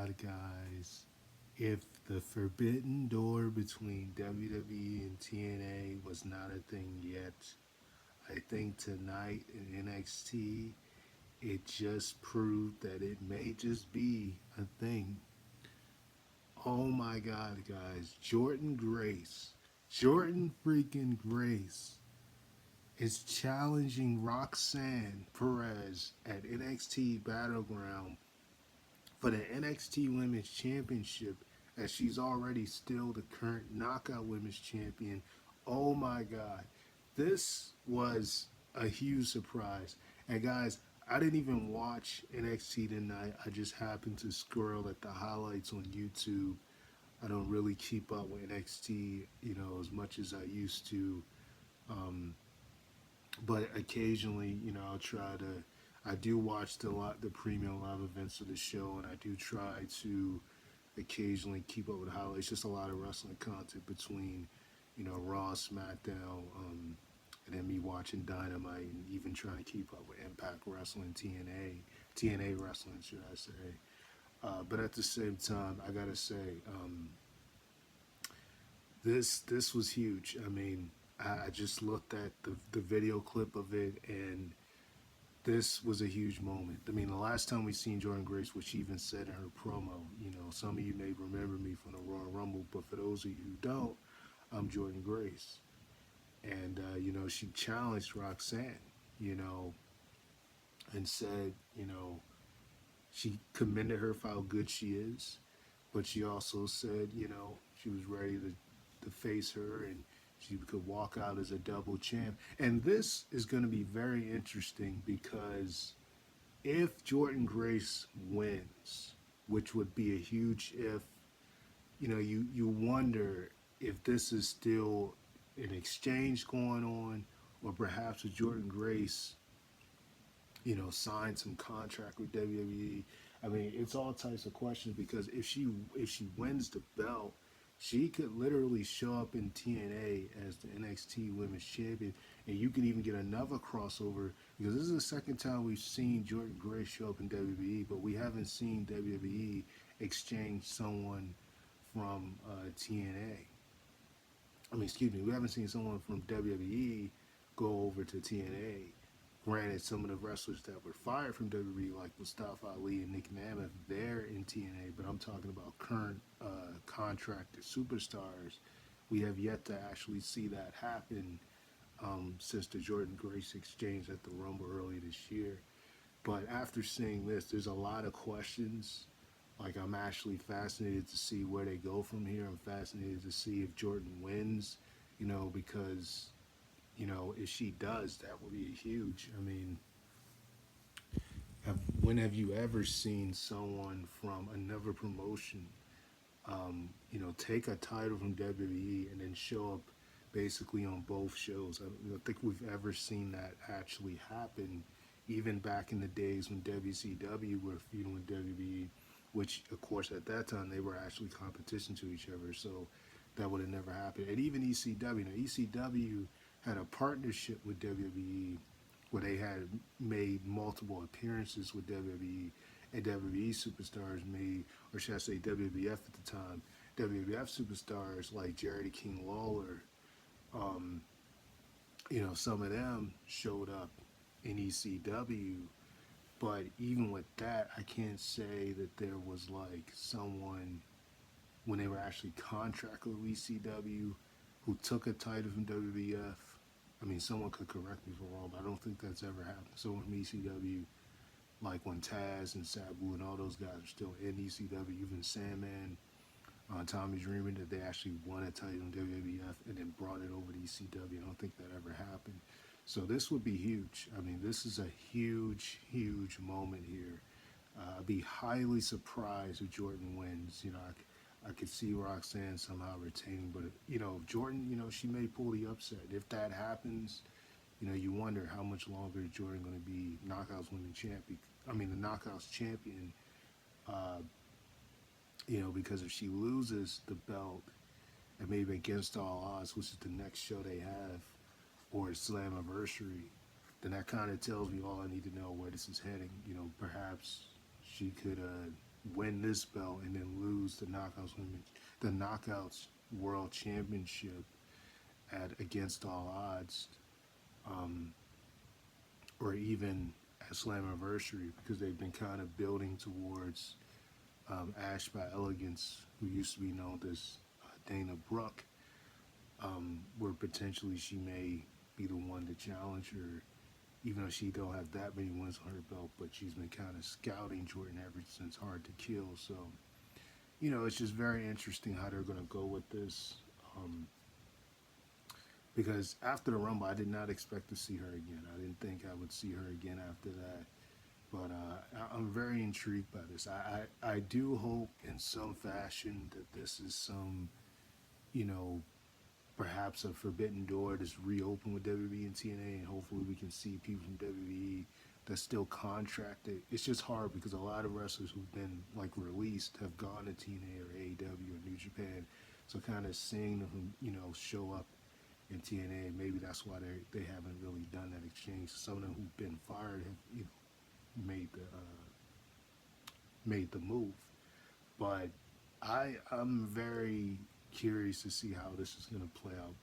God, guys, if the forbidden door between WWE and TNA was not a thing yet, I think tonight in NXT, it just proved that it may just be a thing. Oh my God, guys, Jordynne freaking Grace is challenging Roxanne Perez at NXT Battleground for the NXT Women's Championship, as she's already still the current Knockout Women's Champion. Oh my God. This was a huge surprise. And guys, I didn't even watch NXT tonight. I just happened to scroll at the highlights on YouTube. I don't really keep up with NXT, as much as I used to. Um, but occasionally, I'll try to. I do watch the premium live events of the show, and I do try to occasionally keep up with highlights. Just a lot of wrestling content between, Raw, SmackDown, and then me watching Dynamite, and even trying to keep up with Impact Wrestling, TNA Wrestling, should I say? But at the same time, I gotta say, this was huge. I mean, I just looked at the video clip of it, and this was a huge moment. I mean, the last time we seen Jordynne Grace, which she even said in her promo, some of you may remember me from the Royal Rumble, but for those of you who don't, I'm Jordynne Grace. And, she challenged Roxanne, you know, and said, she commended her for how good she is, but she also said, she was ready to face her, and she could walk out as a double champ. And this is going to be very interesting because if Jordynne Grace wins, which would be a huge if, you wonder if this is still an exchange going on, or perhaps with Jordynne Grace, signed some contract with WWE. I mean, it's all types of questions because if she wins the belt, she could literally show up in TNA as the NXT Women's Champion, and you could even get another crossover because this is the second time we've seen Jordynne Grace show up in WWE, but we haven't seen WWE exchange someone from TNA. I mean, excuse me, we haven't seen someone from WWE go over to TNA. Granted, some of the wrestlers that were fired from WWE, like Mustafa Ali and Nick Nemeth, they're in TNA, but I'm talking about current contracted superstars. We have yet to actually see that happen since the Jordynne Grace exchange at the Rumble earlier this year. But after seeing this, there's a lot of questions. Like, I'm actually fascinated to see where they go from here. I'm fascinated to see if Jordynne wins, because if she does, that would be huge. I mean, when have you ever seen someone from another promotion, take a title from WWE and then show up basically on both shows? I don't think we've ever seen that actually happen, even back in the days when WCW were feuding with WWE, which, of course, at that time, they were actually competition to each other, so that would have never happened. And even ECW, ECW had a partnership with WWE where they had made multiple appearances with WWE, and WWE superstars made, or should I say WWF at the time, WWF superstars like Jerry the King Lawler, um, some of them showed up in ECW, but even with that, I can't say that there was like someone when they were actually contracted with ECW who took a title from WWF. I mean, someone could correct me if I'm wrong, but I don't think that's ever happened. Someone from ECW, like when Taz and Sabu and all those guys are still in ECW, even Sandman, Tommy Dreamer, that they actually won a title in WWF and then brought it over to ECW. I don't think that ever happened. So this would be huge. I mean, this is a huge, huge moment here. I'd be highly surprised if Jordynne wins. I could see Roxanne somehow retaining, but Jordynne, she may pull the upset. If that happens, you wonder how much longer is Jordynne going to be Knockouts Women Champion. I mean, the Knockouts Champion. Uh, because if she loses the belt, and maybe Against All Odds, which is the next show they have, or Slammiversary, then that kind of tells me all I need to know where this is heading. Perhaps she could, win this belt and then lose the Knockouts World Championship at Against All Odds, um, or even at Slammiversary, because they've been kind of building towards Ash by Elegance, who used to be known as Dana Brooke, where potentially she may be the one to challenge her, even though she don't have that many wins on her belt, but she's been kind of scouting Jordynne ever since Hard to Kill. So, it's just very interesting how they're going to go with this. Because after the Rumble, I did not expect to see her again. I didn't think I would see her again after that. But I'm very intrigued by this. I do hope in some fashion that this is some, you know, perhaps a forbidden door that's reopened with WWE and TNA, and hopefully we can see people from WWE that's still contracted. It's just hard because a lot of wrestlers who've been like released have gone to TNA or AEW or New Japan. So kind of seeing them, show up in TNA, maybe that's why they haven't really done that exchange. Some of them who've been fired have, made the move. But I'm very curious to see how this is going to play out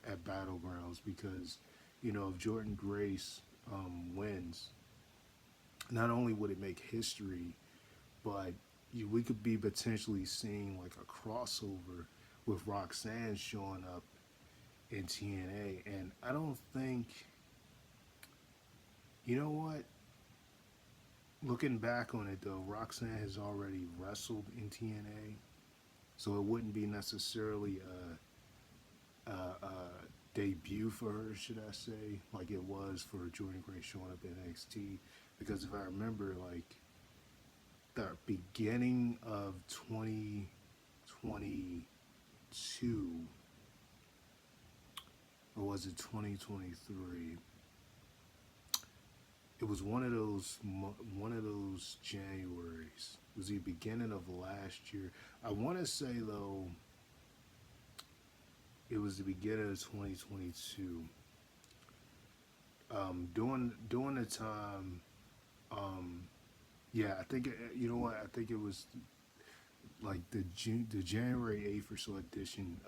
at Battlegrounds, because if Jordynne Grace wins, not only would it make history, but we could be potentially seeing like a crossover with Roxanne showing up in TNA. And I don't think, you know what, looking back on it though, Roxanne has already wrestled in TNA, so it wouldn't be necessarily a debut for her, should I say, like it was for Jordynne Grace showing up in NXT. Because if I remember, like the beginning of 2022, or was it 2023? It was one of those Januaries. It was the beginning of last year. I want to say though, it was the beginning of 2022. During the time, yeah, I think you know what? I think it was like the January 8th or so edition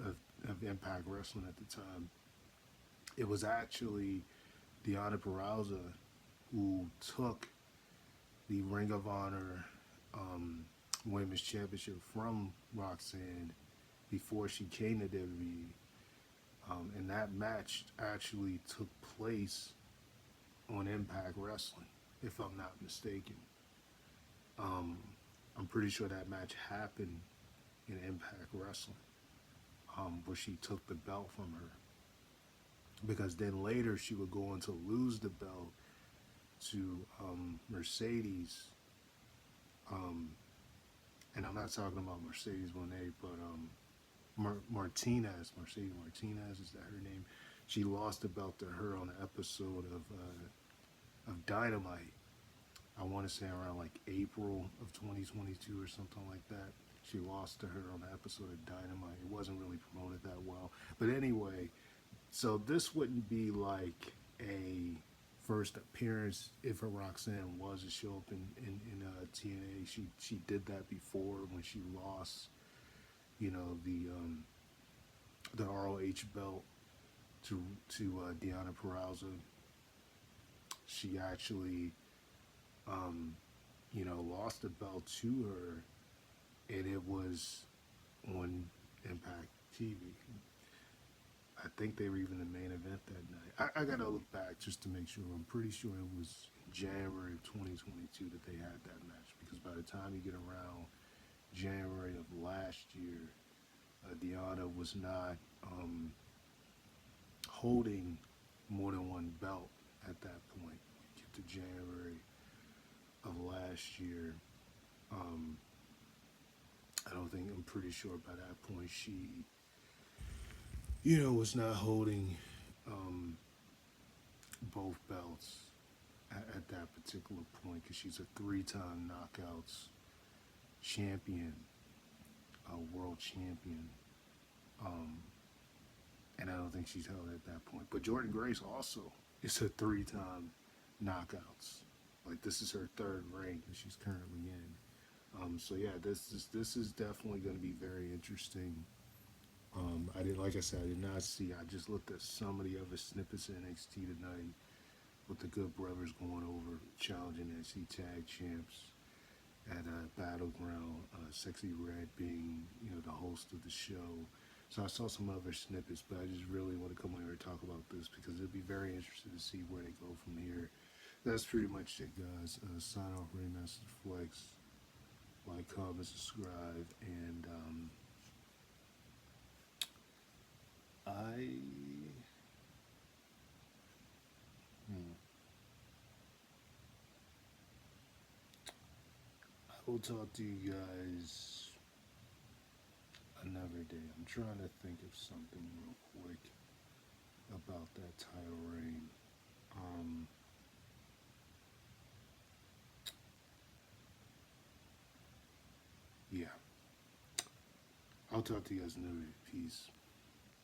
of Impact Wrestling at the time. It was actually Deonna Purrazzo who took the Ring of Honor Women's Championship from Roxanne before she came to WWE. And that match actually took place on Impact Wrestling, if I'm not mistaken. I'm pretty sure that match happened in Impact Wrestling, where she took the belt from her. Because then later she would go on to lose the belt to Mercedes. And I'm not talking about Mercedes Moné, but Martinez. Mercedes Martinez, is that her name? She lost the belt to her on an episode of Dynamite. I want to say around like April of 2022 or something like that. She lost to her on an episode of Dynamite. It wasn't really promoted that well. But anyway, so this wouldn't be like a first appearance if a Roxanne was to show up in TNA. She did that before when she lost, the ROH belt to Deonna Purrazzo. She actually lost the belt to her, and it was on Impact TV. I think they were even the main event that night. I gotta look back just to make sure. I'm pretty sure it was January of 2022 that they had that match, because by the time you get around January of last year, Deonna was not holding more than one belt at that point. Get to January of last year, I'm pretty sure by that point she, was not holding both belts at that particular point, because she's a 3-time Knockouts champion, a world champion, and I don't think she's held at that point. But Jordynne Grace also is a 3-time Knockouts. Like, this is her 3rd reign that she's currently in. So yeah, this is definitely going to be very interesting. I didn't, like I said, I did not see. I just looked at some of the other snippets of NXT tonight with the Good Brothers going over challenging NXT Tag Champs at Battleground. Sexy Red being, the host of the show. So I saw some other snippets, but I just really want to come on here and talk about this because it'd be very interesting to see where they go from here. That's pretty much it, guys. Sign off, Remastered Flex. Like, comment, subscribe, and I hmm, I will talk to you guys another day. I'm trying to think of something real quick about that title reign. Um, yeah, I'll talk to you guys another day. Peace.